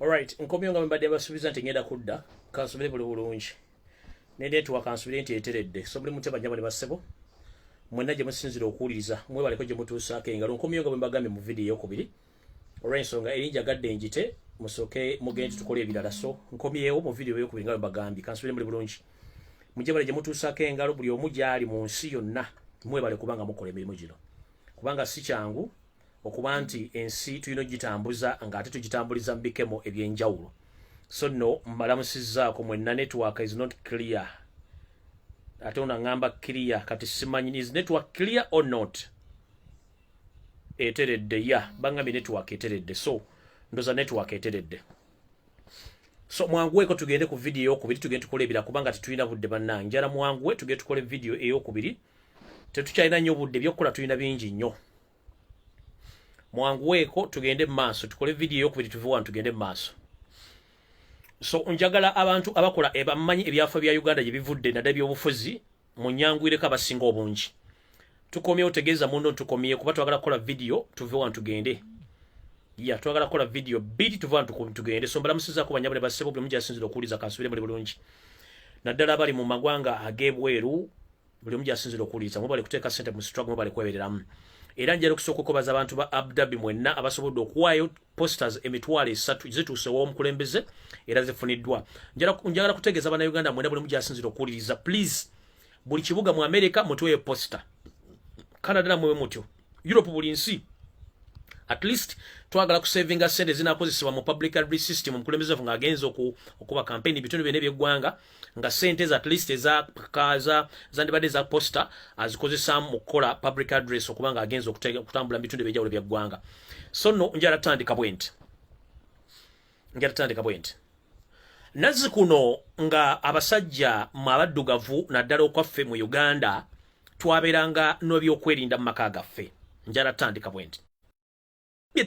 Alright, nkomyo nga mbadde basubiza nti ngenda kudda kansubire buli bulungi. Ne network kansubire nti eteredde. So buli muteba nyaba ne basebo. Mwenna gye musinzira okuwuliriza. Mwebaleko gye mutuusaako engalo. Nkomyo nga bwe mbagambye mu video eyokubiri. Alright, ensonga erinja gadde njite musoke mugende tukole ebirala. So nkomyewo mu video eyokubiri nga bwe mbagambye kansubire buli bulungi. Mujye bale gye mutuusaako engalo buli omu gyali mu nsi yonna. Mwebale kubanga mukola emirimu gino. Kubanga si kyangu okuba nti ensi tulina gitambuza nga ate tugitambuliza mbikemo ebyenjawulo. So no mbalamusizzaako mwenna network is not clear. Ate unangamba clear kati simanyi is network clear or not? Eteredde ya bangambi network eteredde. So ndoza network eteredde. So mwanguweko tugende ku video eyokubiri tugende tukole ebira kubanga tetulina budde bannange. Njala mwanguwe tugende tukole video eyokubiri. Tetukyalina nnyo budde byokkola tulina bingi nnyo. Mwanguweko tugende maaso tukole video eyokubiri tuve wano tugende maaso. So njagala abantu abakola ebamanyi ebyafa bya Uganda gye bivudde nadda by'obufuzi munyangwireko abasinga obungi. Tukomye otegeeza muno tukomye kuba twagala kukola video tuve wano tugende. Ya twagala kukola video bidi tuve wano tugende. So mbalamusiza ko banyabale basebo buli mujja asinzira okuwuliza kansubire buli bulungi. Naddala bali mu magwanga ageebweru buli mujja asinzira okuwuliza mubale kuteeka ssente mu struggle mubale kwebereramu. Era njalo kusoko kubaza abantu ba Abdabi mwenna abasobodde okuwayo posters emitwalo 3 zituuse w'omukulembeze era zifuniddwa. Njagala kutegeeza bana Uganda mwenna buli mujja asinzira okuwuliriza please buli kibuga mu America mutuwe poster. Canada na mwe mutyo. Europe buli nsi. At least twagala ku savinga sente zinakozesebwa mu public address system omukulembeze nga agenza okuba campaign bitundu byene by'eggwanga nga sente at least eza kaza zandibadde za poster azikozesa mu kola public address okubanga agenza okutambula bitundu by'ejawulo by'eggwanga. So no njala tandika bwenti. Nazi kuno nga abasajja mabaddugavu naddala okwaffe mu Uganda twaberanga n'ebyokwerinda mu maka gaffe. Njala tandika bwenti.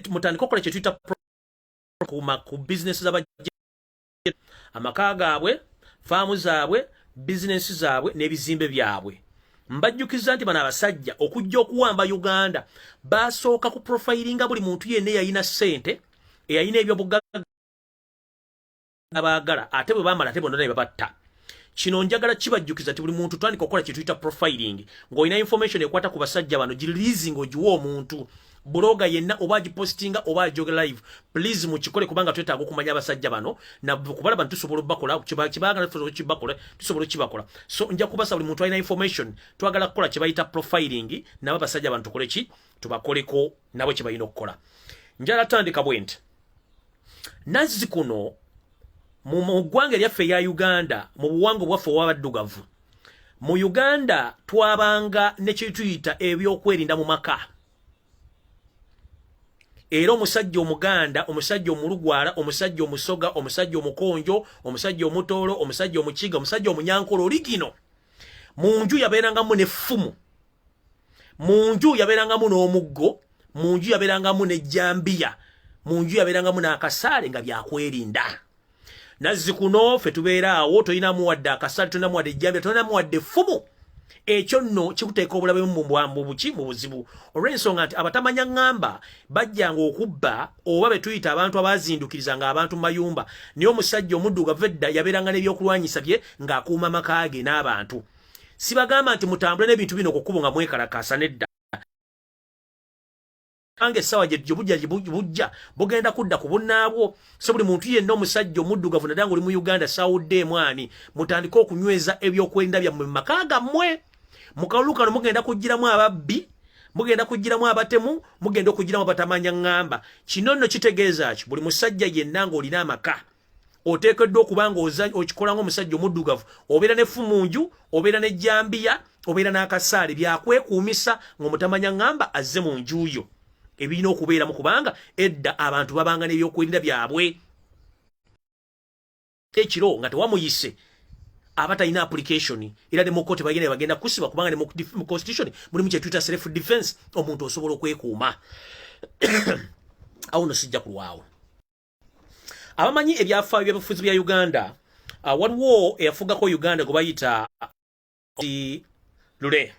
Mutandika okukola kye tuyita ku business z'abajja amaka gaabwe, faamu zaabwe, business zaabwe n'ebizimbe byabwe. Mbajjukiza nti bano abasajja okujja okuwamba Uganda basooka ku profilinga buli muntu yenna yayina ssente eyayina ebyobugagga abaagala ate bwe bamala ate bonna ne babatta. Kino njagala kibajjukiza nti buli muntu twandika okukola kye tuyita profiling ng'olina information ekwata ku basajja bano girileasing ogiwa omuntu. Bloga yenna oba agipostinga oba ajogera live please mukikole kubanga twetaaga okumanya abasajja bano na kubalaba ntusobola bakola kibagala tusobola kibakola. So nja kubasa buli muntu alina information twagala kukola kye bayita profiling nabo basajja abantu tukole ki tubakoleko nabo kye bayina okukola. Njala tandika bwenti. Nazi kuno mu ggwanga lyaffe ya Uganda mu buwango bwaffe obw'abaddugavu mu Uganda twabanga ne kye tuyita ebyokwerinda mu maka. Era omusajja omuganda, omusajja omulugwala, omusajja omusoga, omusajja omukonjo, omusajja omutoolo, omusajja omukiga, omusajja omunyankolo oligino. Munju yabeerangamu n'effumu. Munju yabeerangamu n'omuggo, munju yabeerangamu n'ejjambiya, munju yabeerangamu n'akasaale nga byakwerinda. Nazzi kuno ffe tubeera awo tolinamu wadde akasaale, tolinamu wadde ejjambiya, tolinamu wadde effumu. Ekyo nno kikuteeka obulabe mu buzibu olw'ensonga nti abatamanya ngamba bajjanga okubba oba be tuyita abantu abazindukiriza nga abantu mayumba naye omusajja omuddugavu edda yabeeranga n'ebyokulwanyisa bye ng'akuuma maka ge n'abantu. Sibagamba nti mutambule n'ebintu bino ku kkubo nga mwekalakaasa nedda. Ange sawa je bujja bugenda kudda ku bunnaabwo. So buli muntu yenna omusajja omuddugavu naddala ng'oli mu Uganda sawudde mwani mutandika okunyweza ebyokwerinda byammwe mu maka gammwe. Mukalukano mugenda kugiramu ababbi, mugenda kugiramu abatemu, mugenda okugiramu abatamanya ngamba. Kino nno kitegeeza ki buli musajja yenna ng'olina amaka oteekeddwa okuba ng'okikola ng'omusajja omuddugavu obeera n'effumu nju, obeera n'ejjambiya, obeera n'akasaale byakwekuumisa ng'omutamanya ngamba azze mu njuyo. Ebirina okubeeramu kubanga edda abantu babanga n'ebyokwerinda byabwe. Ekiro nga tewamuyise abatalina application era ne mu kooti bagenda kusiba kubanga ne mu constitution mulimu kye tuyita self defense omuntu osobola okwekuuma. Awo no sijja kulwawo. Abamanyi ebyafaayo by'obufuzi bya Uganda waliwo eyafugako Uganda gwe bayita Lule.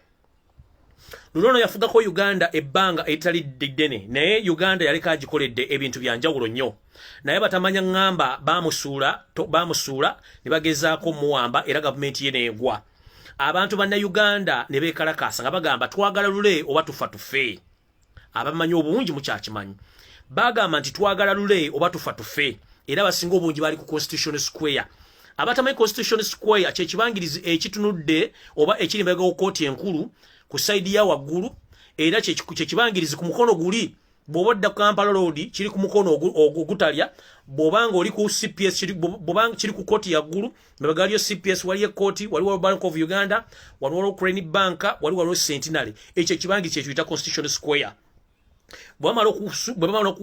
Luno yafugako Uganda ebbanga etali ddene naye Uganda yaleka agikoledde ebintu byanjawulo nnyo naye batamanya ngamba bamusuula ne bagezaako muwamba era gavumenti ye neegwa abantu banna Uganda ne beekalakaasa nga bagamba twagala lule oba tufa tufe abamanyi obungi mukyakimanyi bagamba nti twagala lule oba tufa tufe era basinga obungi bali ku Constitution Square abatamanyi Constitution Square kyekibangirizi ekitunudde oba ekiri mbega kooti enkulu ku side ya waggulu era kyekibangirizi ku mukono guli bw'obadda ku Kampala Road kiri ku mukono ogutalya bw'obanga oli ku CPS bw'obanga kiri ku kooti ya ggulu mbagaliyo CPS waliyo kooti waliwo Bank of Uganda waliwo Crane Bank waliwo Centenary ekyo ekibangirizi kyekiyita Constitution Square bwamala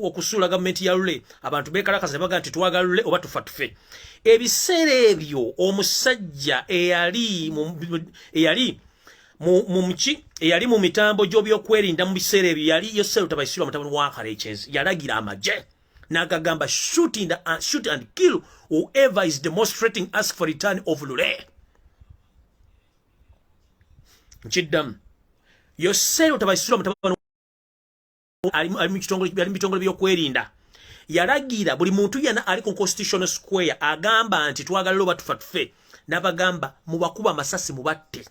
okusuula gavumenti ya lule abantu beekalakaasa ne baga nti twagala lule oba tufa tufe ebiseera ebyo omusajja eyali mu mitambo gy'ebyokwerinda mu biseera ebyo yali Yosero Tabayisirwa mutabani wa Karekyezi yalagira amagye n'agagamba shoot and kill whoever is demonstrating ask for return of lule nkiddamu Yosero Tabayisirwa mutabani ali mu bitongole by'okwerinda yalagira buli muntu yana ali ku Constitution Square agamba nti twagala loba tufa tufe n'abagamba mubakuba amasasi mubatte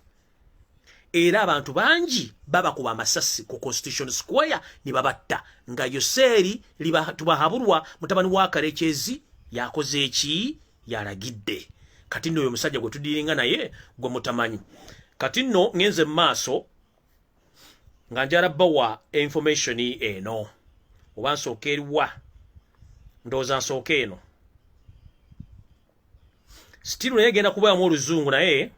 era abantu bangi babakuba amasasi ku Constitution Square ne babatta nga Yoseri tubahabulwa mutabani wa Karekyezi yakoze eki yalagidde kati nno oyo musajja gwe tudiringa naye gwe mutamanyi kati nno ngenze maaso nga njala bawa information eno oba nsooka eriwa ndowooza nsooka eno still naye genda kubayamu oluzungu naye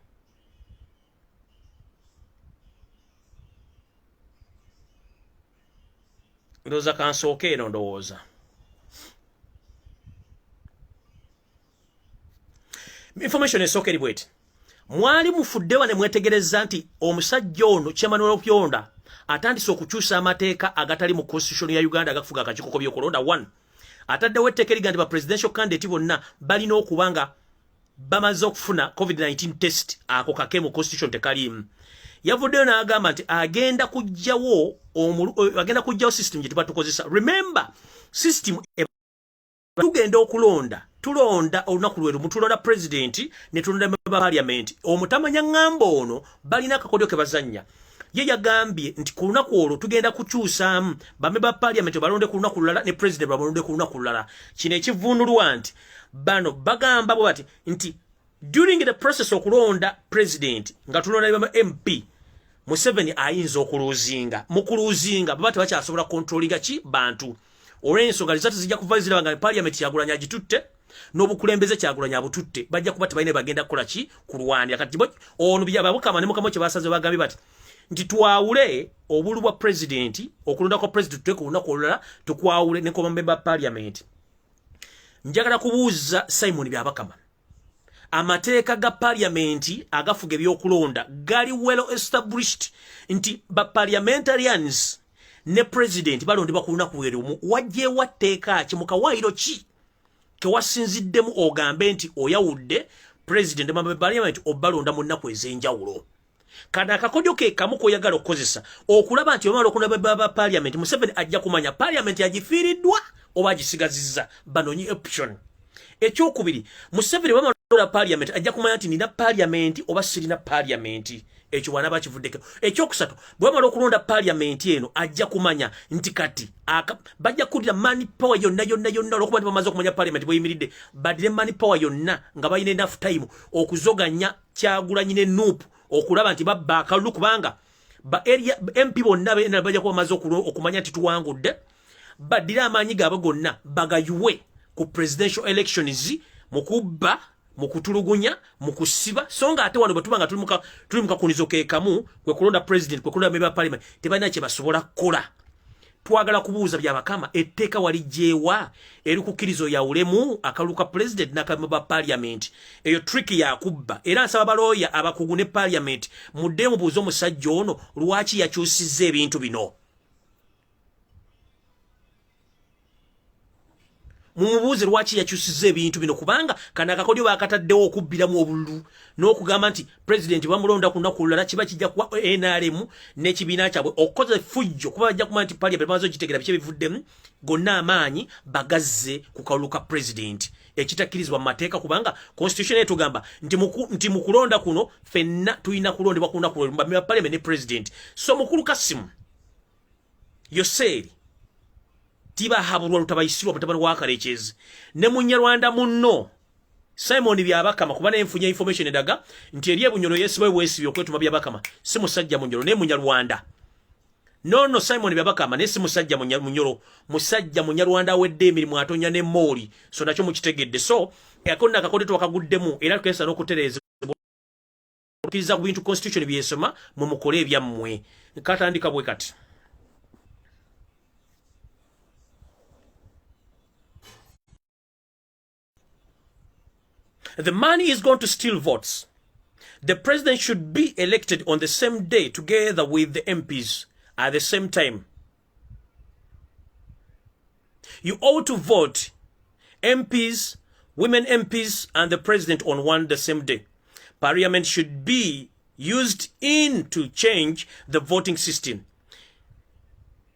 ndowooza kansooka eno ndowooza information esooka eri bweti mwali mufuddewa ne mwetegereza nti omusajja ono Chairman Opyonda atandise okukyusa amateeka agatali mu Constitution ya Uganda agafuga akakiiko k'ebyokulonda 1 ataddewo etteeka eriga nti ba presidential candidate bonna balina okubanga bamaze okufuna COVID-19 test ako kake mu Constitution tekalimu yavuddeyo n'agamba nti agenda kujjawo system gye tuba tukozesa remember system tugenda okulonda tulonda olunaku lweru tulonda president ne tulonda member parliament omutamanya ngamba ono balina akakodyo ke bazanya ye yagambye nti ku lunaku olwo tugenda kukyusaamu bamember parliament balonde ku lunaku lulala ne president balonde ku lunaku lulala kino ekivunulwa nti bano bagamba bwati nti during the process okulonda president nga tulonda MP Museveni ayinza okuluzinga mukuluzinga babati bakyasobola kontrolinga ki bantu olw'ensonga lizatu zijja kuva ziraba nga parliament yagulanya agitutte n'obukulembeze kyagulanya abututte bajja kuba tebalina bagenda kukola ki kulwanira kati ono byababukama ne mukamo kye basaze bagambye bati nti twawule obulu bwa president okulonda kwa president tuteeko olunaku olulala tukwawule ne kwa member parliament njagala kubuuza Simon Byabakama amateeka ga parliament agafuga ebyokulonda gali well established nti ba parliamentarians ne president balondebwa ku lunaku lwerumu wajjeewa tteeka ki mu kawaayiro ki kewasinziddemu ogambe nti oyawudde president ne parliament obalonda mu nnaku ez'enjawulo kana akakodyo ke kamu koyagala okukozesa okulaba nti omala okulaba ba parliament Museveni ajja kumanya parliament yagifiiriddwa oba agisigazizza banonyi option ekyokubiri Museveni bamalola parliament ajja kumanya nti nina parliament oba sirina parliament ekyo bwana bakivuddeko ekyokusatu bwamala okulonda parliament eno ajja kumanya nti kati bajja kulira money power yonna olwokuba nti bamaze okumanya parliament bweyimiridde badire money power yonna nga balina enough time okuzoganya Kyagulanyi ne Nuupu okulaba nti babba akalulu kubanga ba area MP bonna bajja kuba bamaze okumanya nti tuwangudde badire amaanyi gaabwe gonna bagayuwe ku presidential elections mukubba mukutulugunya mukusiba songa ate wano batubanga tuli mukakunizo ke kamu kwe kulonda president kwe kulonda member parliament tebalina kye basobola kukola twagala kubuuza Byabakama etteeka walijjeewa erikukirizo ya ulemu akaluka president n'akamember parliament eyo tricky ya kubba era nsaba balooya abakugu ne parliament mudde mubuuza omusajja ono lwaki yakyusizza ebintu bino mumubuuze lwaki yakyusiza ebintu bino kubanga kana akakodyo bakataddewo okubbiramu obululu n'okugamba nti president bamulonda ku lunaku lulala kiba kijja kuwa NRM n'ekibiina kyabwe okukoza effujjo kuba bajja kumanya nti parliament bamaze ogitegera biki ebivuddemu gonna amaanyi bagazze ku kalulu ka president ekitakkirizibwa mu mateeka kubanga constitution etugamba nti mu kulonda kuno ffenna tulina kulondebwa ku lunaku lwa parliament ne president so mukulu Kasimu Yoseri tiba habulwa lutabayisirwa mutabani wa Karekezi ne Munyarwanda munno Simon byabakama kubana enfunya information edaga nti eriye bunyoro yesibaye wesibyo kwetuma byabakama si musajja munyoro ne Munyarwanda no Simon byabakama ne si musajja munyoro musajja Munyarwanda wedde emirimu atonya ne moli so nakyo mukitegedde so yakonna akakodeto wakaguddemu era tukesa n'okutereza okiriza ku bintu constitution byesoma mu mukole ebyammwe katandika bwe kati. The man is going to steal votes. The president should be elected on the same day together with the MPs at the same time. You ought to vote MPs, women MPs, and the president on the same day. Parliament should be used to change the voting system.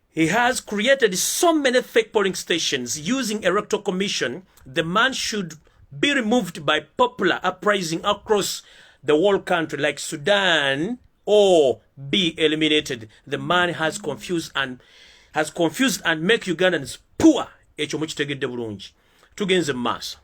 He has created so many fake polling stations using electoral commission. The man should be removed by popular uprising across the whole country like Sudan or be eliminated. The man has confused and make Ugandans poor. Ekyo mukitegedde bulungi. Tugenze maaso.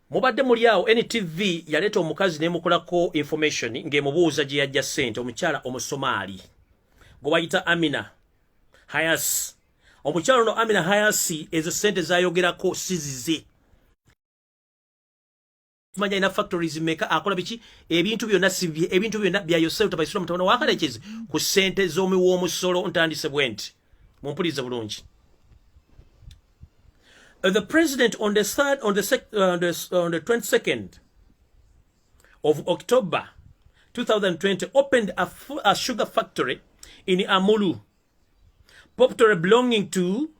Mubadde muliawo NTV yaleta omukazi nemukolako information ng'emubuuza gye yajja ssente omukyala omusomaali gwe bayita Amina Hayasi. Omukyala ono Amina Hayasi ezo ssente zayogerako sizize. Manya ina factories meka akola biki ebintu byonna bya Yosef tabayisura mutabana wa Karekezi ku ssente z'omuwoomusolo ntandise bwenti. Mumpulize bulungi. The president on the 22nd of October 2020 opened a sugar factory in Amulu, property belonging to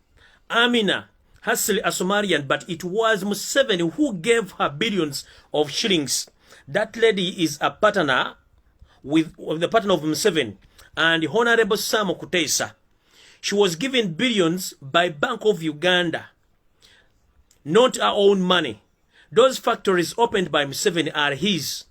Amina Hassel, a Somalian, but it was Museveni who gave her billions of shillings. That lady is a partner with the partner of Museveni and Honorable Sam Kutesa. She was given billions by Bank of Uganda. Not our own money. Those factories opened by Museveni are his.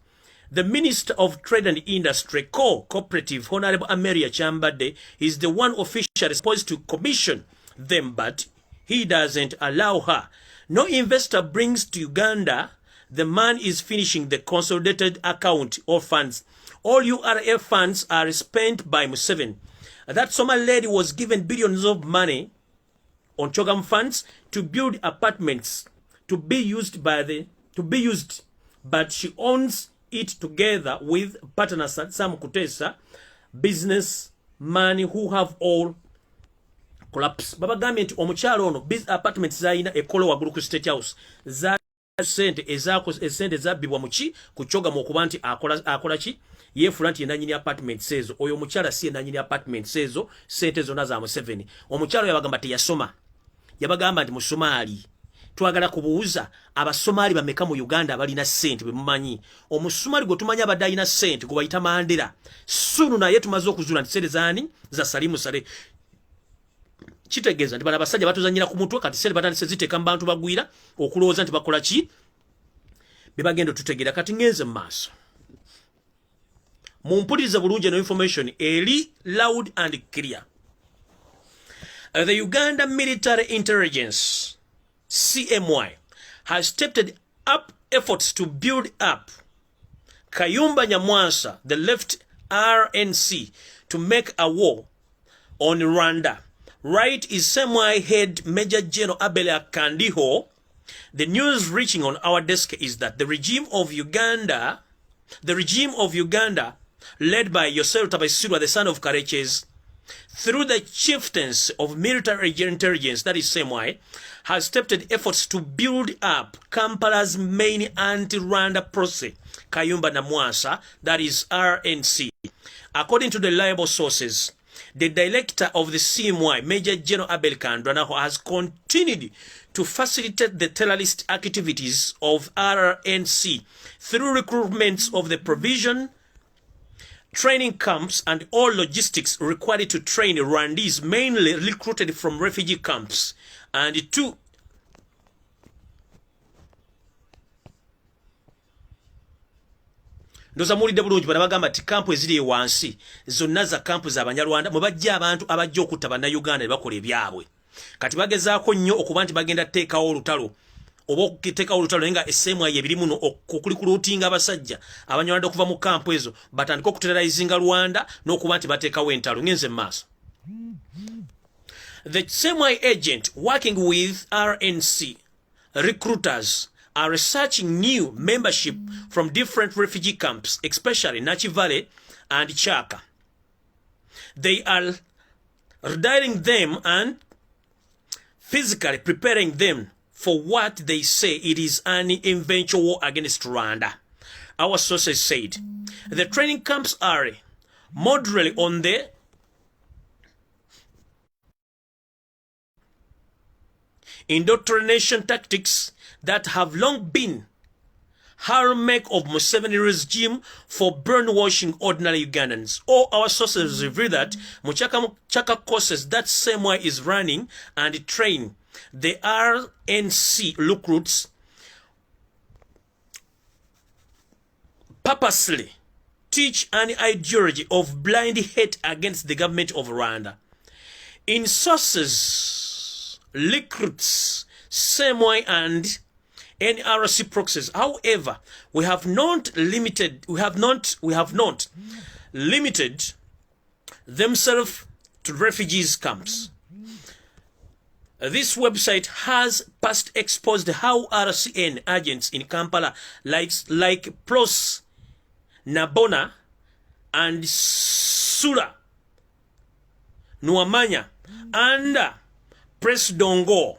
The Minister of Trade and Industry, Cooperative, Honorable Ameria Chambade, is the one officially supposed to commission them, but he doesn't allow her. No investor brings to Uganda. The man is finishing the consolidated account of funds. All URF funds are spent by Museveni. That Somali lady was given billions of money on Chogam funds to build apartments to be used, but she owns it together with partner Sam Kutesa, businessman who have all collapsed. Baba government omukyalo ono apartments zayina ekolo wagulu ku State House za sente esente zabbibwa muki ku Chogam okuba nti akola ki yefula nti yenanyini apartments ezo. Oyo omukyala si yenanyini apartments ezo, sente zonna za Museveni. Omukyalo yabagamba teyasoma. Yabagamba nti Musomali twagala kubuuza abasomali bameka mu Uganda abalina ssente bwe mumanyi. Omusomali gwe tumanyi abadde alina ssente gwe bayita Mandela sunu naye tumaze okuzula nti ssente zaani za Salimu Sale. Kitegeeza nti bana abasajja batuzanyira ku mutwe kati ssente batandise ziteeka mu bantu bagwira okulowooza nti bakola ki be bagenda tutegeera. Kati ngenze mu maaso mumpulirize bulungi no information eri loud and clear. The Uganda Military Intelligence, CMY, has stepped up efforts to build up Kayumba Nyamwasa, the left RNC, to make a war on Rwanda. Right is CMY head Major General Abela Kandiho. The news reaching on our desk is that the regime of Uganda, led by Yosef Tabaisirwa, the son of Karekezi, through the chieftains of military intelligence, that is SEMI, has stepped efforts to build up Kampala's main anti-Rwanda process, Kayumba Namwasa, that is RNC. According to the reliable sources, the director of the CMY, Major General Abel Kandranaho, has continued to facilitate the terrorist activities of RNC through recruitments of the provision, training camps, and all logistics required to train Rwandese, mainly recruited from refugee camps, and to ndoza mulidde bulungi bana bagamba ati kampu eziri wansi zonna za kampu za Banyarwanda mwe bajja abantu abajja okutta bannayuganda ne bakola ebyabwe. Kati bagezaako nnyo okuba nti bagenda teekawo olutalo oba okuteekawo olutalo naye nga esseemu ebiri muno okulikuluutinga abasajja Abanyarwanda okuva mu kampu ezo batandika okuterrorizinga Rwanda n'okuba nti bateekawo entalo. Ngenze maaso. The semi agent working with RNC recruiters are researching new membership from different refugee camps, especially Nachi Valley and Chaka. They are redirecting them and physically preparing them for what they say it is an eventual war against Rwanda. Our sources said the training camps are moderately on the indoctrination tactics that have long been hallmark of Museveni regime for brainwashing ordinary Ugandans. All our sources reveal that Chaka courses that same way is running and train the RNC recruits purposely teach an ideology of blind hate against the government of Rwanda. In sources, recruits same way and NRC proxies. However, we have not limited themselves to refugees camps. This website has past exposed how RCN agents in Kampala like Pros, Nabona, and Sula, Nuamanya, and Press Dongo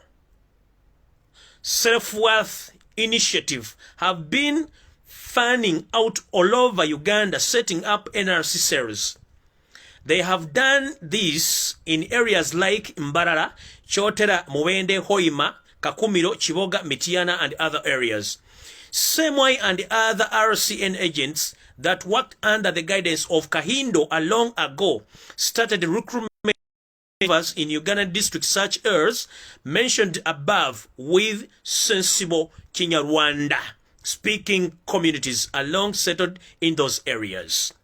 Self-Worth Initiative have been fanning out all over Uganda, setting up NRC cells. They have done this in areas like Mbarara, Chotera, Mubende, Hoima, Kakumiro, Chiboga, Mitiana, and other areas. Semwai and other RCN agents that worked under the guidance of Kahindo a long ago started recruitment in Ugandan districts such as mentioned above with sensible Kinyarwanda speaking communities along settled in those areas.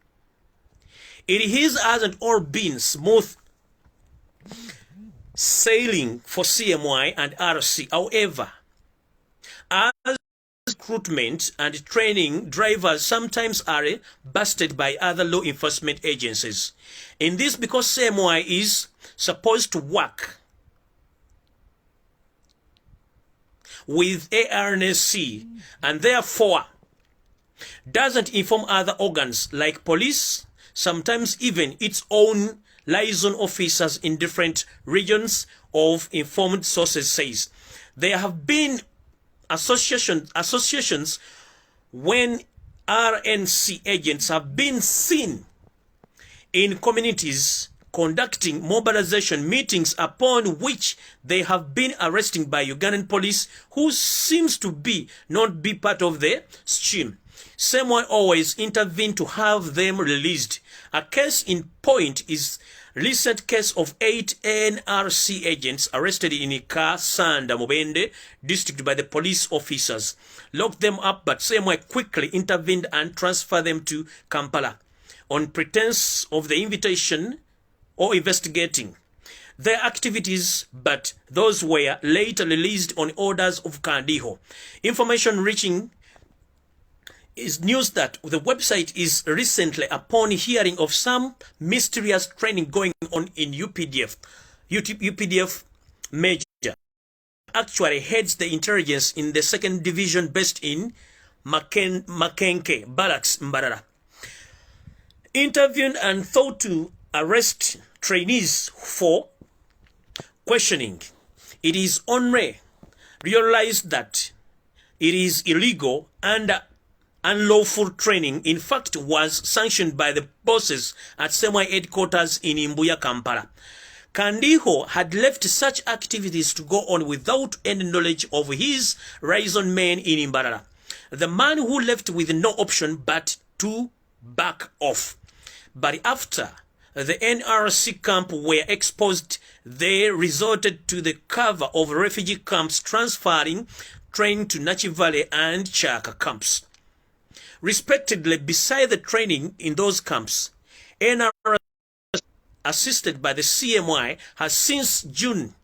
It hasn't all been smooth sailing for CMY and RC. However, as recruitment and training drivers sometimes are busted by other law enforcement agencies. In this because CMY is supposed to work with ARNC and therefore doesn't inform other organs like police, sometimes even its own liaison officers in different regions of informed sources says. There have been associations when RNC agents have been seen in communities conducting mobilization meetings upon which they have been arrested by Ugandan police who seems to not be part of the scheme. Someone always intervened to have them released. A case in point is recent case of 8 NRC agents arrested in Kasanda, Mubende district by the police officers. Locked them up, but Semway quickly intervened and transferred them to Kampala on pretense of the invitation or investigating their activities, but those were later released on orders of Kandiho. Information reaching is news that the website is recently upon hearing of some mysterious training going on in UPDF Major actually heads the intelligence in the 2nd Division based in Makenke Barracks, Mbarara. Interviewed and thought to arrest trainees for questioning. It is only realized that it is illegal and unlawful training, in fact, was sanctioned by the bosses at SEMWI headquarters in Imbuya, Kampala. Kandiho had left such activities to go on without any knowledge of his liaison men in Imbarara. The man who left with no option but to back off. But after the NRC camp were exposed, they resorted to the cover of refugee camps, transferring training to Nachi Valley and Chaka camps. Respectively, beside the training in those camps, NRC, assisted by the CMY, has since June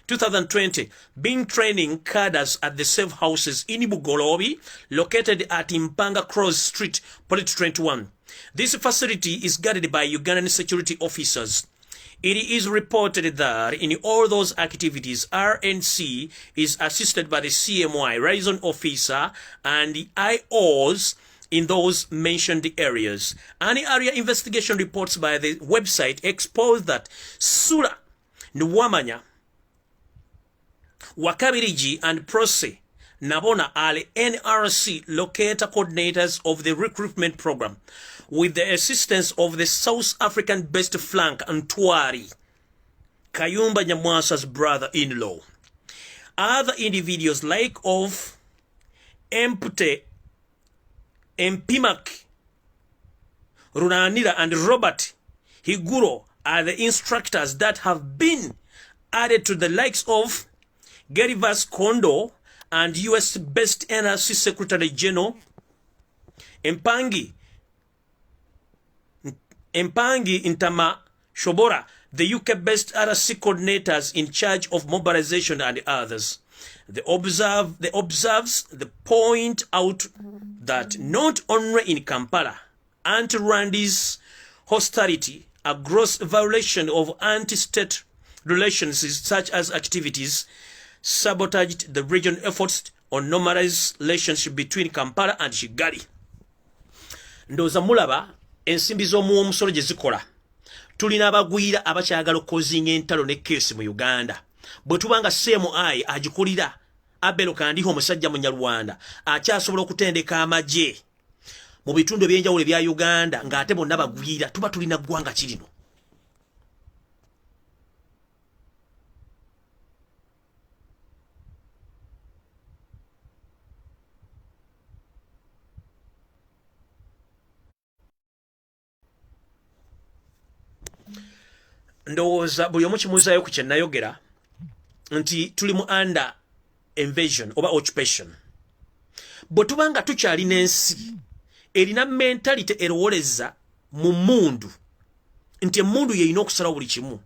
2020 been training cadres at the safe houses in Bugolobi, located at Impanga Cross Street, Polit 21. This facility is guarded by Ugandan security officers. It is reported that in all those activities, RNC is assisted by the CMY, liaison officer, and the IOs in those mentioned areas. Any area investigation reports by the website expose that Sura, Nwamanya, Wakabiriji, and Prose Nabona are NRC locator coordinators of the recruitment program, with the assistance of the South African-based flank Ntwari, Kayumba Nyamwasa's brother-in-law. Other individuals like of Empute, Mpimak, Runanira, and Robert Higuro are the instructors that have been added to the likes of Gerivas Kondo and US-based NRC Secretary General Mpangi Intama Shobora, the UK-based RC coordinators in charge of mobilization, and others. They point out that not only in Kampala, anti-Rwandese hostility, a gross violation of anti-state relations such as activities, sabotaged the regional efforts on normalized relationship between Kampala and Kigali. Ndoza mulaba ensimbi z'omuwa omusolo gye zikola. Tulina abagwira abakyagala okukozinga entalo ne keesi mu Uganda. Bwe tubanga CMI agikulira Abelo Kandiho omusajja Munyarwanda akyasobola okutendeka amagye mu bitundu ebyenjawulo ebya Uganda ng'ate bonna bagwira, tuba tulina ggwanga kirino. Ndowooza buli omu kimuuzaayo ku kye nayogera nti tuli mu under invasion oba occupation. Bwe tubanga tukyalina ensi erina mentality erowoleza mu mundu nti emundu yeyina okusalawo buli kimu.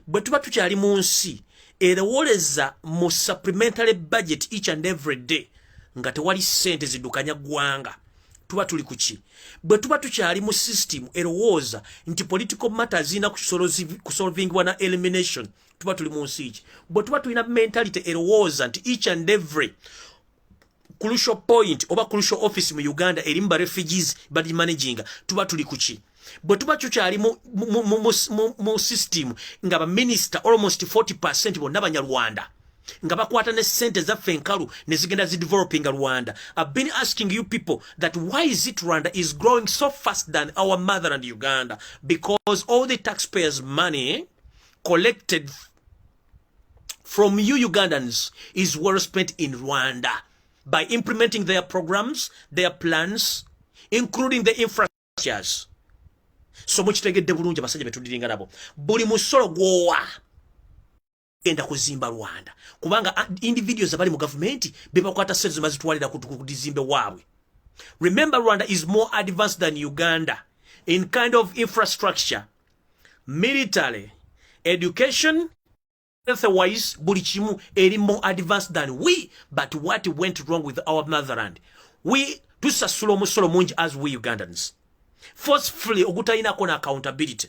Bwe tuba tukyali mu nsi erowoleza mu supplementary budget each and every day nga tewali ssente ziddukanya ggwanga, tuba tuli kuki? Bwe tuba tukyali mu system erowooza nti political matters zina kusolvingwa na elimination, tuba tuli mu nsi ki? Bwe tuba tulina mentality erowooza nti each and every crucial point oba crucial office mu Uganda erimu ba refugees bali managing, tuba tuli kuki? Bwe tuba tukyali mu system nga ba minister almost 40% bonna Banyarwanda nga bakwata ne sente zaffe enkalu ne zigenda developing Rwanda. I've been asking you people that why is it Rwanda is growing so fast than our motherland Uganda? Because all the taxpayers' money collected from you Ugandans is well spent in Rwanda by implementing their programs, their plans, including the infrastructures. So much tegedde bulungi abasajja betudiringa nabo. Buli musolo gwowa enda kuzimba Rwanda. Kubanga individuals abali mu government bebakwata sente mazitwalira kudizimbe waabwe. Remember, Rwanda is more advanced than Uganda in kind of infrastructure, military, education, otherwise buli kimu eri more advanced than we. But what went wrong with our motherland? We tusasula omusolo mungi as we Ugandans. Forcefully ogutayinako na accountability.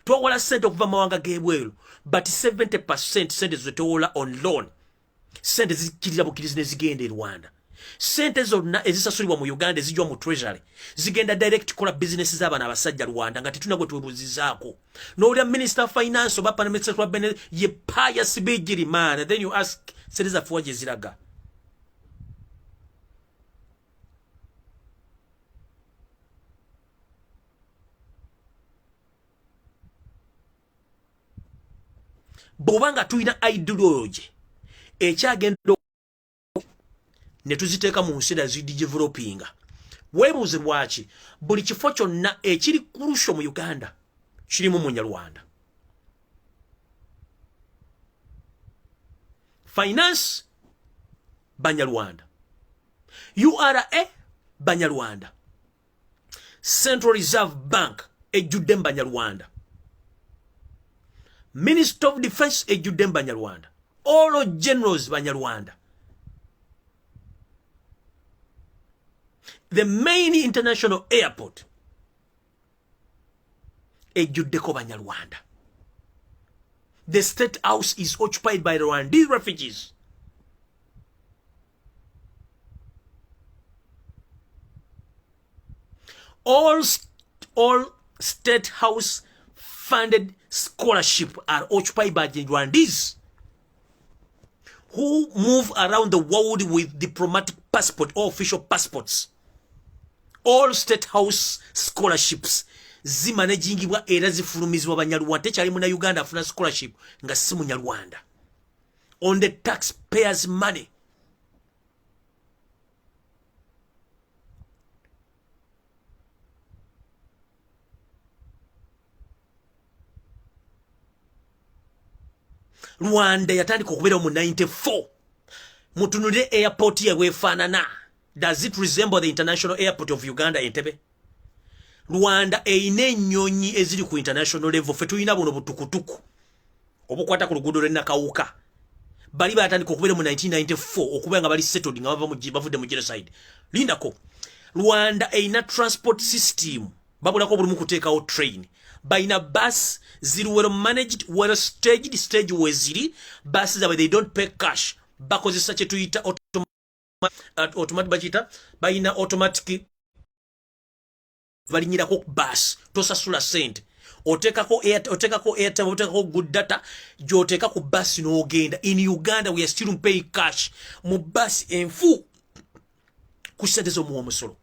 Twawola sente okuva mawanga g'ebweru, but 70% sente zetwola on loan. Sente zikirira bukirizi ne zigenda e Rwanda. sente zonna ezisasulibwa mu Uganda ezijwa mu treasury zigenda direct kola business z'abana abasajja Rwanda nga tetuna gwe twebuzizaako n'olya minister of finance oba parliament secretary ye pious bigiri man and then you ask sente zaffe gye ziraga. Bobanga tuina ideology ekyagenda ne tuziteeka mu nsi da zidi developinga. Weebuuze lwaki buli kifo kyonna ekiri kurusho mu Uganda kirimu Munyarwanda. Finance Banyarwanda, URA Banyarwanda, Central Reserve Bank ejjudde Banyarwanda, Minister of Defense ejjudde Banyarwanda, all generals Banyarwanda. The main international airport ejjuddeko Banyarwanda. The state house is occupied by Rwandese refugees. All state house funded scholarship are occupied by the Rwandese who move around the world with diplomatic passport or official passports. All state house scholarships zimanagingibwa era zifulumizibwa Banyarwanda. Tekyali muna Uganda afuna scholarship nga si Munyarwanda on the taxpayers money. Rwanda yatandika okubeera mu 94. Mutunulire airport yeweefaanana. Does it resemble the international airport of Uganda Entebbe? Rwanda eyina ennyonyi eziri ku international level. Ffe tulina buno butukutuku obukwata ku luguudo lw'Ennakawuka. Bali batandika okubeera mu 1994 okubeera nga bali settled nga bavudde mu genocide. Lindako, Rwanda eyina transport system. Babulako buli mu kuteekawo train. Baina bus ziri well managed, well staged, stage weziri. Buses that they don't pay cash. Bakozesa kye tuyita automatic bachita baina automatic valinyirako bus tosasula sente otekako airtime otekako good data joteka ku bus n'ogenda. In Uganda we are still paying cash mu bus enfu ku sente zo mu omusolo.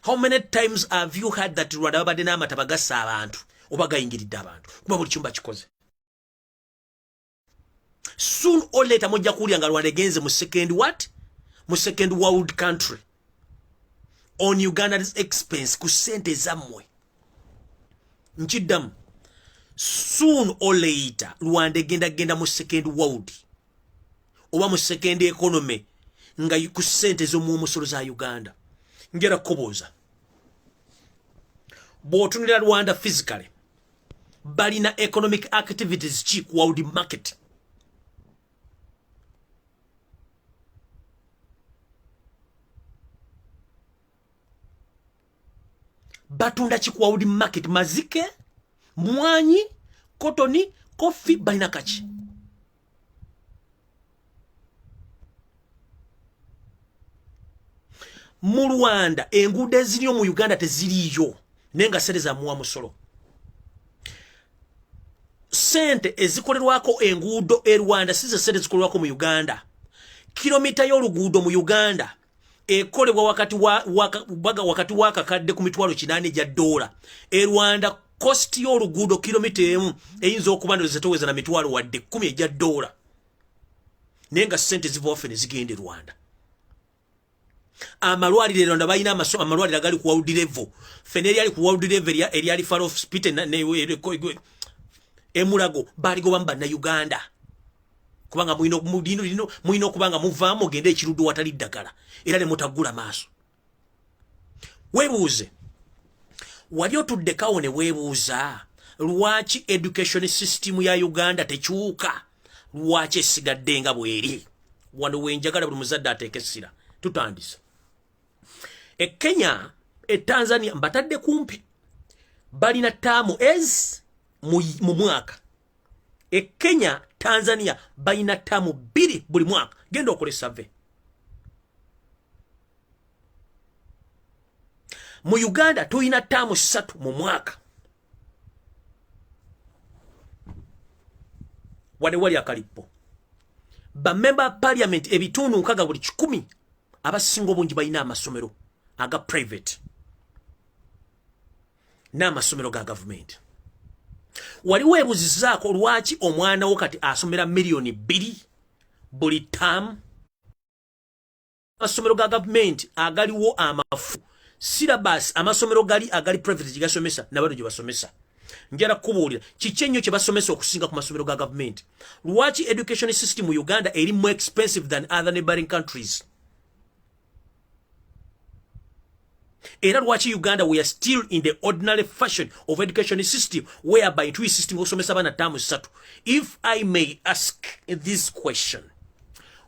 How many times have you heard that Rwanda babadde n'amata bagassa abantu oba gayingiridde abantu kuba buli kyumba kikoze? Soon or later mujja kuwulira nga Rwanda egenze mu second what? Mu second world country on Uganda's expense ku sente zammwe. Nkiddamu, soon or later Rwanda genda mu second world oba mu second economy nga ku sente z'omu omusolo za Uganda. Ngera kubuuza, bw'otunulira Rwanda physically balina economic activities ki ku world market? Batunda ki ku world market? Mazike, mwanyi, kotoni, kofi, balina kaki? Mu Rwanda enguudo eziriyo mu Uganda teziriyo nenga sente za muwa musolo. Sente ezikolerwako enguudo e Rwanda sizo sente zikolerwako mu Uganda. Kilomita y'oluguudo mu Uganda ekolebwa wakati wakakadde ku mitwalo 8 gya dola. E Rwanda cost y'oluguudo kilomita emu eyinza okuba ndozetoweza na mitwalo wadde 10 gya dola. Nenga sente ziva ofene zigende Rwanda. Amalwalire Rwanda bayina amalwalire agali ku world level. Fene yali ku world level eri far off spite na emulago bali go bamba na Uganda. Kubanga muino kubanga muvaamu gende ekirudu watali ddagala era ne mutagula maaso. Weebuuze, wali otudde kawo ne weebuuza lwaki education system ya Uganda tekyuka? Lwaki esigadde nga bweri? Wano wenjagala buli muzadde ateeke essira. Tutandise. Kenya, Tanzania mbatadde kumpi balina taamu mu mwaka. Kenya Tanzania baina tamu 2 buli mwaka. Genda okole survey. Mu Uganda tuyina tamu 3 mu mwaka. Wade wali akalipo. Ba member parliament ebitundu nkaga buli 10 abasingo bungi baina amasomero aga private. Na amasomero ga government. Wali webuzizaako lwaki omwana wo kati asomera milioni 2 buli term. Amasomero ga government agaliwo amafu. Syllabus amasomero agali private jigasomesa nabado jibasomesa. Njara kubuulira kichenyo kye basomesa okusinga ku masomero ga government. Lwaki education system mu Uganda eri more expensive than other neighboring countries? Era lwaki Uganda we are still in the ordinary fashion of education system whereby two system osomesa bana tamu 3. If I may ask this question,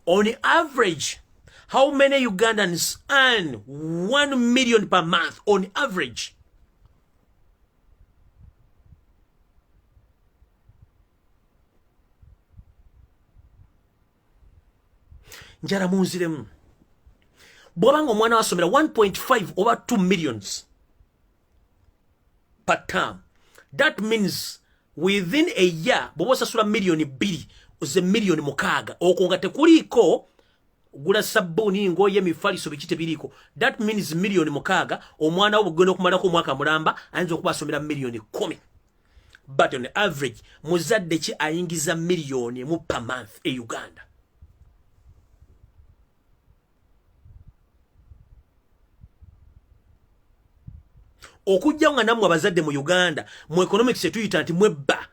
on average, how many Ugandans earn 1 million per month on average? Njara munziremu. Bwabanga omwana wasomera 1.5 over 2 millions per term. That means within a year, bwosasula milioni 2 oze milioni 6 okonga tekuliko gula sabuni ngoye mifaliso bikite biriko. That means milioni 6 omwana wo bugenda okumalako mwaka mulamba ayinza okuba asomera milioni 10. But on average muzadde ki ayingiza milioni mu per month e Uganda. Okujja nga namwe abazadde mu Uganda mu economics etuyita nti mwebba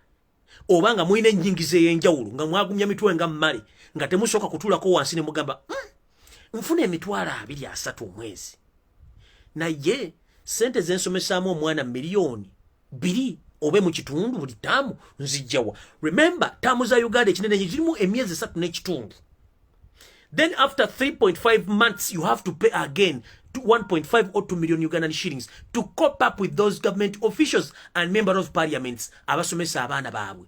obanga muine nyingize yenjawulo nga mwagumya mitwe nga mmali nga temusoka kutulako wansi ne mugamba mfune emitwala 2-3 omwezi naye sente zensomesaamu omwana milioni 2 obe mu kitundu buli tamu nzijjawa. Remember tamu za Uganda ekinene zirimu emyezi 3 n'ekitundu. Then after 3.5 months you have to pay again 1.5 or 2 million Ugandan shillings to cope up with those government officials and members of parliaments abasomesa abaana baabwe.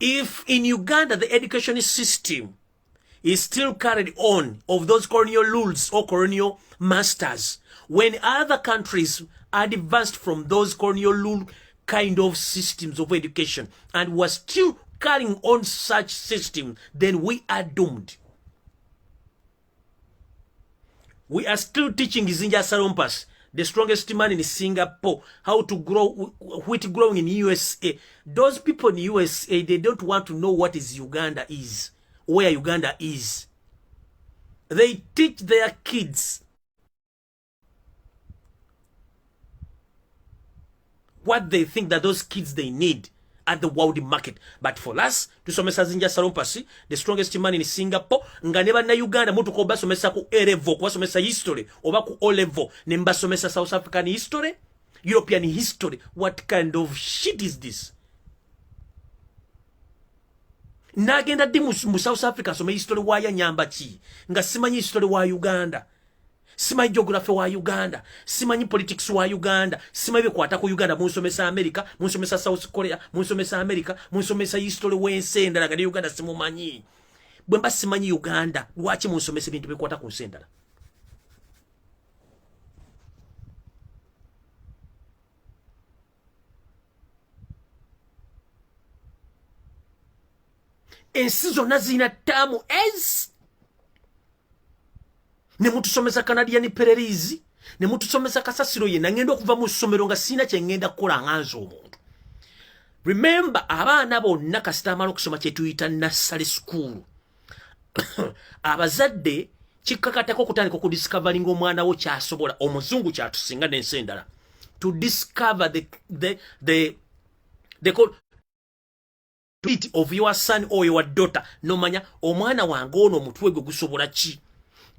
If in Uganda the education system is still carried on of those colonial rules or colonial masters, when other countries are advanced from those colonial rule kind of systems of education and was still carrying on such system, then we are doomed. We are still teaching Zinja Salompas, the strongest man in Singapore, how to grow wheat growing in USA. Those people in USA, they don't want to know what is Uganda is, where Uganda is. They teach their kids what they think that those kids they need at the world market. But for us, to somesa Zinja Salompasi, the strongest man in Singapore, nga neba na Uganda mutu ko basomesa ku A level, ko basomesa history, oba ku O level, ne basomesa South African history, European history. What kind of shit is this? Nagenda di mu South Africa some history wa ya nyamba chi, nga simanyi history wa Uganda. Simanyi geography wa Uganda, simanyi politics wa Uganda, simanyi bikwata ku Uganda, munsomesa America, munsomesa South Korea, munsomesa America, munsomesa history w'ensendala nga Uganda simumanyi. Bwemba simanyi Uganda, lwaki munsomesa bintu bikwata ku nsendala? Ensi zonna zirina ttaamu ne mutusomesa Canadian pererizi, ne mutusomesa kasasiro ye nangenda okuva mu ssomero nga sina kye ngenda kukola nganza omuntu. Remember abaana bonna kasita amala okusoma kye tuyita nursery school. Abazadde kikkakatako okutandika okudiscovering omwana wo kyasobola, omuzungu kyatusinga n'ensi endala, to discover the of your son or your daughter. Nomanya omwana wange ono omutwe gwe gusobola ki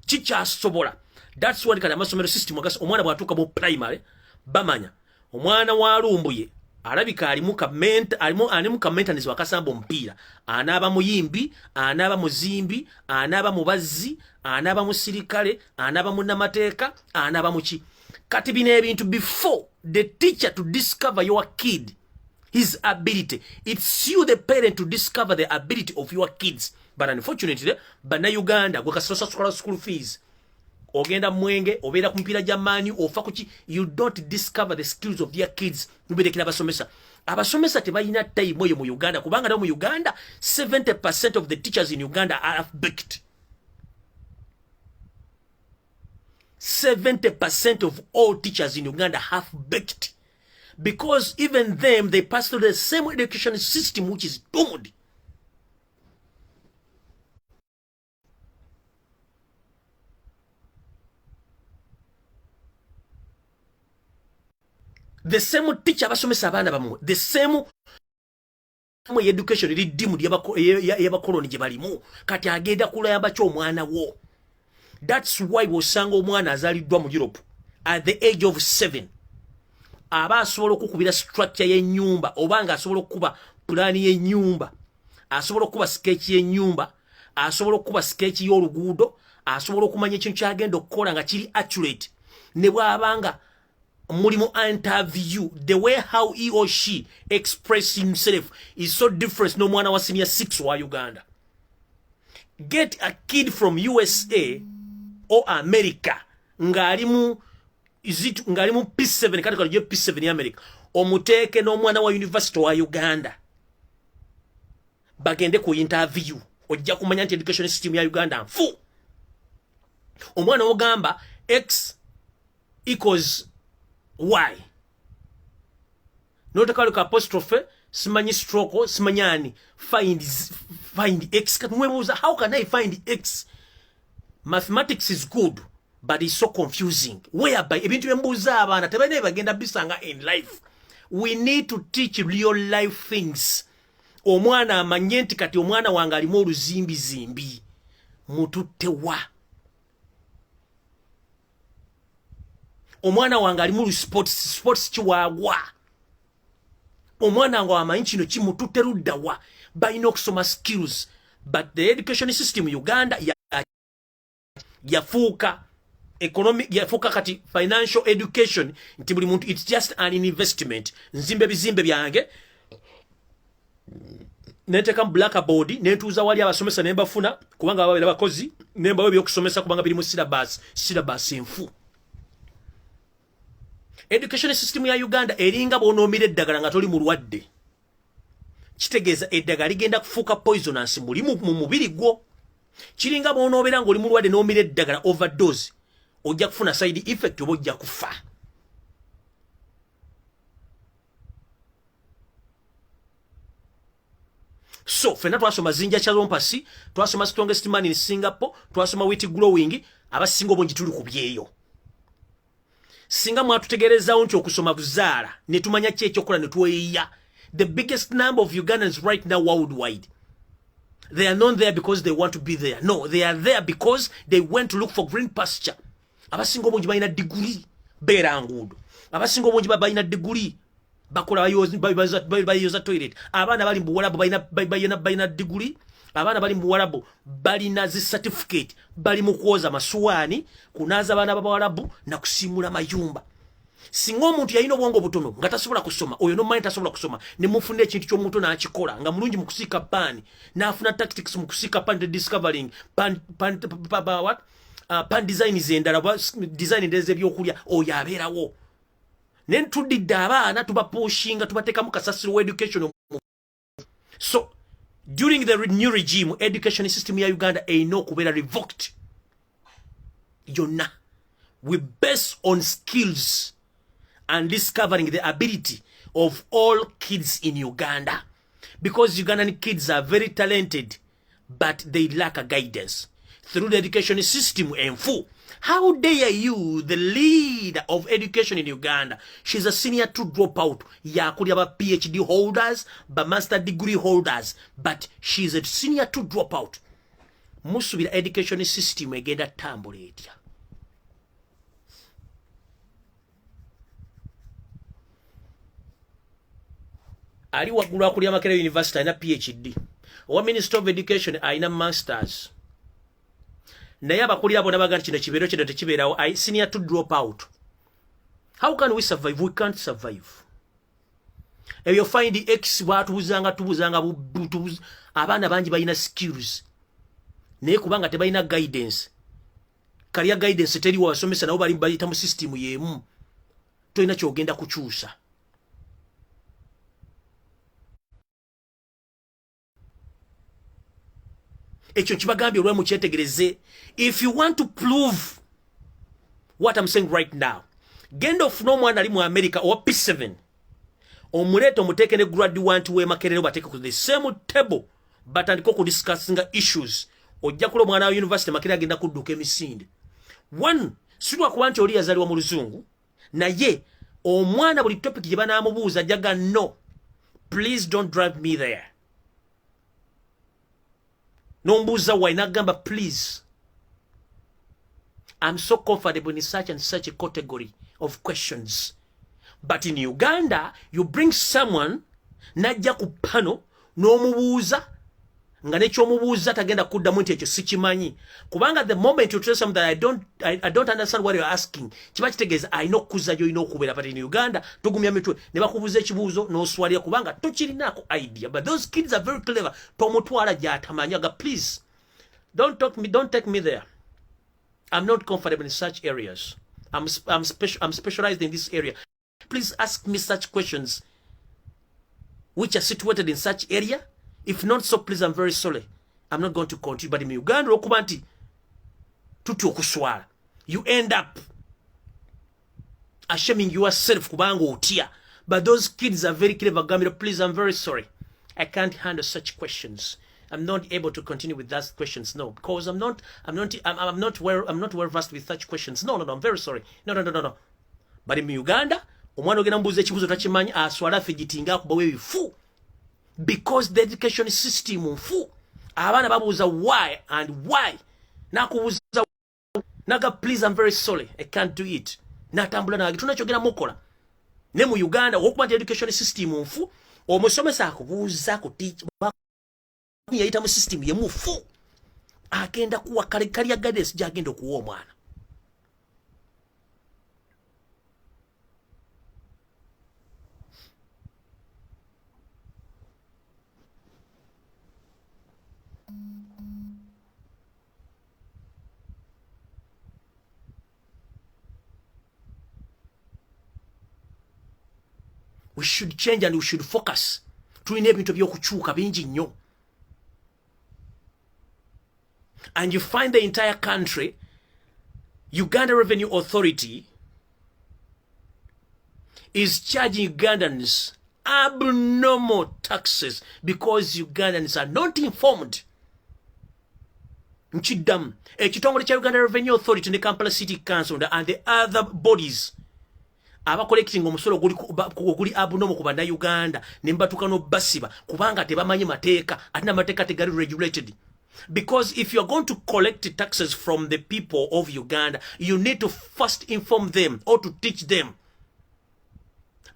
kikyasobola. That's what kali amasomero system agasa omwana bwatuuka mu primary bamanya omwana wa Lumbuye alabika alimu ka maintenance wakasamba omupiira, anaaba muyimbi, anaaba muzimbi, anaaba mubazzi, anaaba musirikale, anaaba munnamateeka, anaaba muki. Kati bino ebintu before the teacher to discover your kid, his ability. It's you, the parent, to discover the ability of your kids. But unfortunately, bana Uganda, gwekasosa school fees. Ogenda mwenge, obera kumpira jamani, ofakuchi, you don't discover the skills of your kids. Nubedekila abasomesa. Abasomesa tebayina time moyo mu Uganda. Kubanga na mu Uganda, 70% of the teachers in Uganda are half-baked. 70% of all teachers in Uganda half-baked. Because even them, they pass through the same education system which is doomed. The same teacher abasomesa abaana bamwe, the same education eri dimu y'abakoloni gye balimu kati agenda kulayamba ky'omwana wo. That's why bw'osanga omwana azaliddwa mu Europe at the age of 7 aba asobola okukubira structure y'ennyumba oba nga asobola okukuba pulaani y'ennyumba, asobola okukuba sketch y'ennyumba, asobola okukuba sketch y'oluguudo, asobola okumanya ekintu kyagenda okukola nga kiri accurate. Ne bw'abanga mulimu interview, the way how he or she express himself is so different no mwana wa senior 6 wa Uganda. Get a kid from USA or America ngalimu P7 katika lije P7 ya America omuteke no mwana wa university wa Uganda bagende ku interview ojja kumanya nti education system ya Uganda mfu. Omwana ogamba X equals Y. Not a call apostrophe, simanyi stroke, simanyani, find X. How can I find X? Mathematics is good, but it's so confusing. Whereby, ebintu embuza abana, tebane bagenda bisanga in life. We need to teach real life things. Omwana amanyenti kati omwana wange alimu oluzimbi mututte wa. Omwana wange alimu sports chiwagwa. Omwana wange amanyi kino kimututte ludda wa. Balina okusoma skills. But the education system in Uganda yafuuka economic, yafuuka kati financial education nti buli muntu, it's just an investment. Nzimbe bizimbe byange neteka blackboard netuuza wali abasomesa nembafuna kubanga ababera bakozi nembawe byokusomesa kubanga biri mu syllabus enfu. Education system ya Uganda eringa bonomire eddagala nga toli mulwadde. Kitegeeza eddagala ligenda kufuuka poisonous mu mubiri gwo. Kiringa bonobera ng'oli mulwadde nomire eddagala overdose, ojja kufuna side effect oba ojja kufa. So fena twasoma zinja charompasi, twasoma strongest man in Singapore, twasoma wheat growing, abasinga obungi tuli ku byeyo. Singa mwatutegereza nti okusoma buzaala ne tumanya ki ekyokola ne tweyiya. The biggest number of Ugandans right now worldwide, they are not there because they want to be there. No, they are there because they went to look for green pasture. Abasinga obungi balina degree beera nguudo. Abasinga obungi balina degree bakola bayoza toilet. Abaana bali mu Buwarabu balina degree. Abaana bali mu Buwarabu balina zi certificate, bali mu kwoza masuwaani, kunaaza abaana b'Abawarabu na kusimula mayumba. Singa omuntu yalina obwongo butono nga tasobola kusoma, oyo no mind tasobola kusoma, ne mufunda ekintu ky'omuntu n'akikola nga mulungi mu kusiika pan, n'afuna tactics mu kusiika pan, discovering pan design zendala, design endala z'ebyokulya, oyo abeerawo. Ne ntudidde abaana tubapuushinga tubateekamu kasasiro wa education. So during the new regime, education system ya Uganda erina okubeera revoked. Yonna. We base on skills and discovering the ability of all kids in Uganda. Because Ugandan kids are very talented, but they lack a guidance. Through the education system and full. How dare you, the leader of education in Uganda? She's a senior 2 dropout. Yakuli aba PhD holders, ba master degree holders. But she's a senior 2 dropout. Musubira education system egenda tambula etya. Ali waggulu akulya Makerere University alina PhD. Owa Minister of Education alina masters. Naye abakulira abo nabaga nti kino kibeero kino tekibeerawo, senior 2 dropout. How can we survive? We can't survive. If you find the X tubuzanga abana banji balina skills naye kubanga tebalina guidance career guidance teriwo basomesa nabo bali bayita mu system yemu toyina kyogenda kukyusa. Ekyo kibagambye olwe mu kyetegereze. If you want to prove what I'm saying right now, genda ofuna omwana ali mu America owa P7 omuleeta omuteeke ne graduate we Makerere bateeke ku the same table batandika ku discussinga issues. Ojja kula omwana wa university Makerere agenda kudduka emisinde. One, silwa kuba nti oli yazaliwa mu luzungu naye omwana buli topic gye banaamubuuza jaga no, please don't drive me there. Nombuuza why nagamba please. I'm so comfortable in such and such a category of questions. But in Uganda, you bring someone najja ku pano n'omubuuza nga nekyomubuuza tagenda kuddamu nti ekyo sikimanyi. Kubanga the moment you tell something that I don't understand what you're asking, kiba kitegeeza alina okukuza gy'olina okubeera. But in Uganda tugumya mitwe ne bakubuuza ekibuuzo n'oswalira kubanga tokirinaako idea. But those kids are very clever. Tomutwala gy'atamanyi aga please don't take me there. I'm not comfortable in such areas. I'm specialized in this area. Please ask me such questions which are situated in such area. If not so, please, I'm very sorry. I'm not going to continue. But in Uganda, okubanti tutu okuswala, you end up ashaming yourself kubanga otia. But those kids are very clever. Gamira, please, I'm very sorry. I can't handle such questions. I'm not able to continue with those questions. No, because I'm not well versed with such questions. No, I'm very sorry. No. But in Uganda, omwana ogenda mbuuza ekibuuzo takimanyi aswala fijitinga akubawe ebifu. Because the education system nfu. Abaana babuuza why and why. Nakubuuza naga please I'm very sorry. I can't do it. Natambula na tuna kyogera mukola. Ne mu Uganda okuba nti education system nfu, omusomesa akubuuza ku teach yayita mu system ye mufu. Agenda kuwa career guidance gyagenda okuwa omwana. We should change and we should focus. Tulina ebintu by'okukyuka bingi nnyo. And you find the entire country, Uganda Revenue Authority is charging Ugandans abnormal taxes because Ugandans are not informed. Nchidam, ekitongole kya Uganda Revenue Authority ne Kampala City Council and the other bodies aba collecting omusolo guli abnormal ku banda Uganda ne mbatuka no basiba kubanga tebamanyi mateeka atina mateeka tegari regulated. Because if you are going to collect taxes from the people of Uganda, you need to first inform them or to teach them.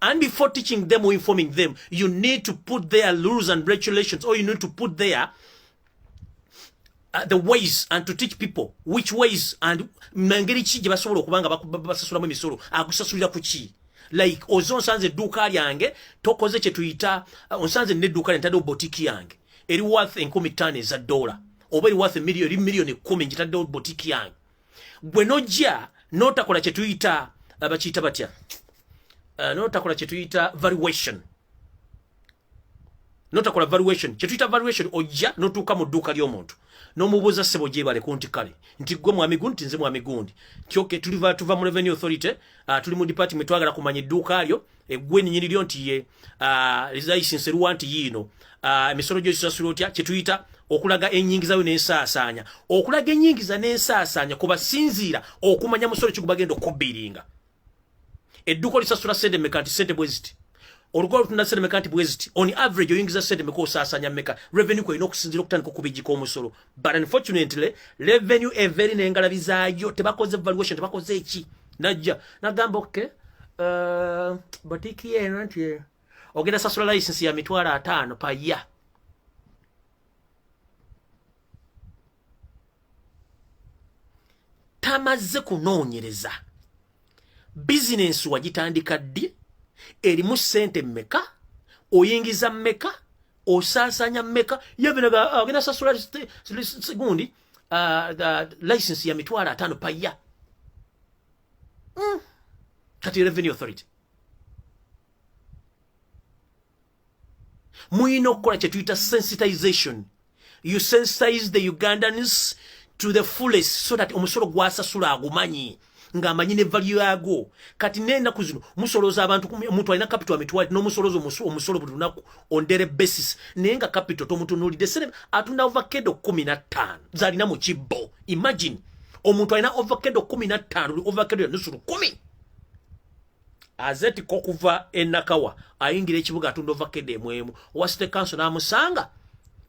And before teaching them or informing them, you need to put their rules and regulations, or you need to put their the ways and to teach people which ways and mangeri ki gye basobola okubanga basasulamu emisolo akusasulira ku ki. Like ozonsanze edduuka lyange tokoze kye tuyita onsanze n'edduuka lyange ntaddewo botiki yange eri worth $5,000 eza dola oba eri worth million 10 njitaddewo botiki yange. Gwe nojja notakola kye tuyita bakiyita batya notakola kye tuyita valuation. Notakola valuation kye tuyita valuation ojja notuuka mu dduuka ly'omuntu n'omubuuza ssebo gyebale ku nti kale nti gwe mwami gundi nze mwami gundi kyoke tuva mu Revenue Authority tuli mu department twagala kumanya edduuka lyo eggwe nnyini lyo nti ye license luwa nti yiino emisolo gy'osasula otya kye tuyita okulaga ennyingiza yo n'ensaasaanya. Okulaga ennyingiza n'ensaasaanya kubasinziira okumanya musolo kigubagenda okubbiringa. Edduuka lisasula ssente meka nti ssente bwe ziti olugoba lutunda ssente meka nti bwe ziti on average oyingiza ssente meka osaasaanya meka revenue ko erina okusinziira okutandika okubijjika omusolo. But unfortunately revenue everi n'engalabi zaayo tebakoze valuation tebakoze eki najja nagamba okay botiki eno nti ogenda sasula license ya $5,000 pa ya tamaze kunoonyereza business wagitandika ddi, erimu sente mmeka, oyingiza mmeka, osasanya mmeka, yabinaga agenda sasula segundi license ya mitwala 5 paya. Kati Revenue Authority. Muino kola chetuita sensitization. You sensitize the Ugandans to the fullest so that omusolo gwasasula agumanyi nga amanyine value yago. Kati nenda kuzino musoloza abantu omuntu alina capital amitwali no musolozo omusolo buli lunaku on daily basis nenga capital to muntu nuli desene atunda avocado 15 zalina mu kibbo. Imagine omuntu alina avocado 15 avocado ya nusu 10 azeti kokuva enakawa ayingira ekibuga atunda avocado emwemu wa state council namusanga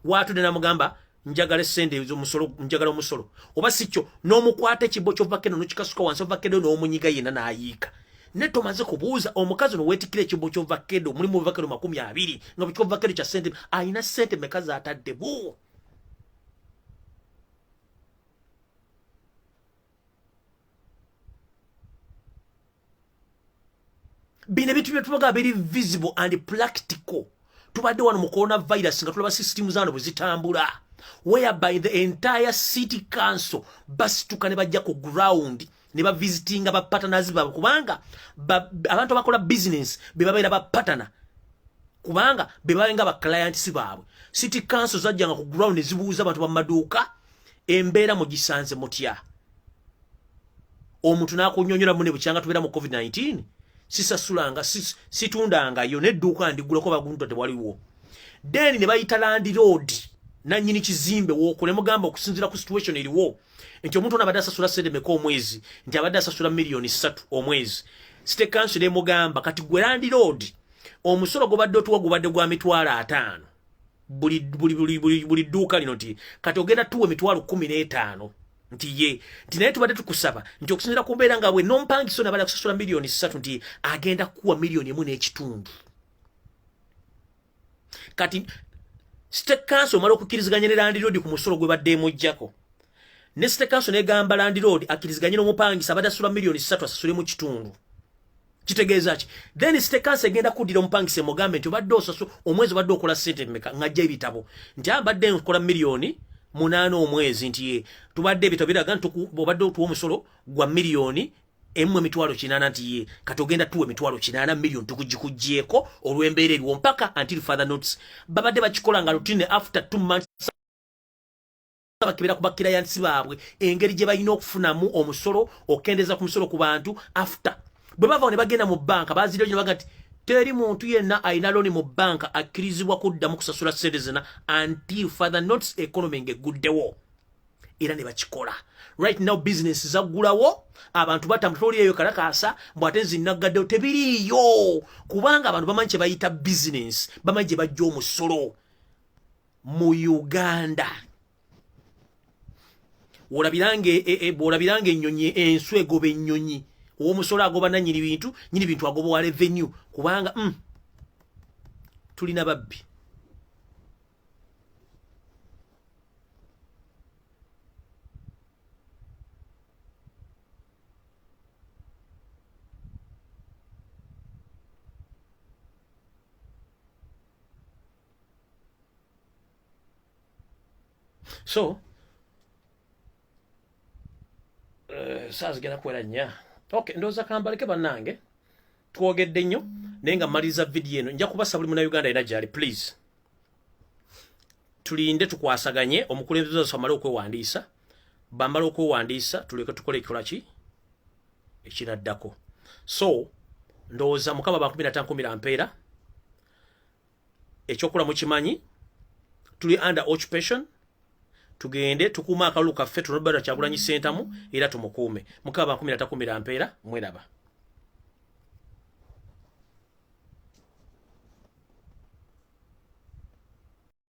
watu dena mugamba njagala sende omusolo njagala omusolo oba sicho n'omukwate kibo kyo avocado n'kikasuka wansi avocado n'omunyiga yena naayika neto maze kubuuza omukazi no wetikire kibo kyo avocado mulimu avocado 20 nga bikyo avocado kya sente ayina sente mekaza atadde bu. Bine bitu byetubaga biri visible and practical. Tubadde wano mu coronavirus nga tulaba system zano buzitambula whereby the entire city council basituka ne bajja ku ground ne ba visiting aba partners babo kubanga abantu bakola business bebabeera ba partner kubanga bebabenga ba clients babwe. City council zajjanga ku ground zibuuza abantu ba maduuka embeera mu gisanze mutya omuntu nakunyonyola mune bukyanga tubeera mu COVID-19 sisasulanga situndanga yo nedduuka ndigulako bagundu tewaliwo. Then ne bayita landlord nanyini kizimbe wokole mugamba okusinzira ku situation eriwo nti omuntu onabadde asasula sente meka omwezi nti abadde asasula million 3 omwezi. State council emugamba kati gwe landlord omusolo gobadde otuwa gubadde gwa mitwalo 5 buli dduuka lino nti kati ogenda tuwe mitwalo 15 nti ye tinaye tubadde tukusaba nti okusinzira ku mbeera nga bwe nompangiso nabadde akusasula million 3 nti agenda kuwa million 1.5. Kati State Council mala okukiriziganya ne landlord ku musolo gwe badde emujjako. Ne State Council negamba landlord akiriziganya n'omupangisa abadde asasula million 3 asasule mu kitundu. Kitegeeza ki? Then State Council egenda kuddira omupangisa mugambe nti obadde osasula omwezi obadde okola sente mmeka ng'ajja ebitabo nti abadde okola million 8 omwezi nti tubadde ebitabo biraga nti obadde otuwa omusolo gwa million 1.8 nti ye katogenda tuwe 1.8 million tukujikugyeko olw'embeera eriwo mpaka until further notice. Babadde bakikola nga routine after 2 months bakibera kubakira yansi baabwe engeri gye balina okufunamu omusolo okendeza ku musolo ku bantu after bwe bava ne bagenda mu banka bazira nyo bagati teri muntu yenna ayina loan mu banka akirizibwa kuddamu kusasula sente zina until further notice economy ngeguddewo era ne bakikola. Right now business zaggulawo abantu batambulira eyo kalakasa mbwate zinnagadde tebiriyo kubanga abantu bamanyi kye bayita business bamanyi gye bajja omusolo mu Uganda. Olabiranga ennyonyi enswa egoba ennyonyi omusolo agoba na nyiri bintu agoba wa revenue kubanga tulina babbi. So sasa gena kwera nya. Okay, ndoza kambaleke banange. Twogedde nnyo nenga maliza video eno. Nja kubasa buli muna Uganda ina jali please. Tulinde tukwasaganye omukulembeze osamala okwewandiisa. Bambala okwewandiisa tuleke tukole ekikola ki ekiraddako. So ndoza mukama ba 15 ampeera. Ekyokola mu kimanyi tuli under occupation. Tugende tukuma akaluka ffe tunobera kyagulanyi sentamu era tumukuume mukaba 13 ampeera mweraba.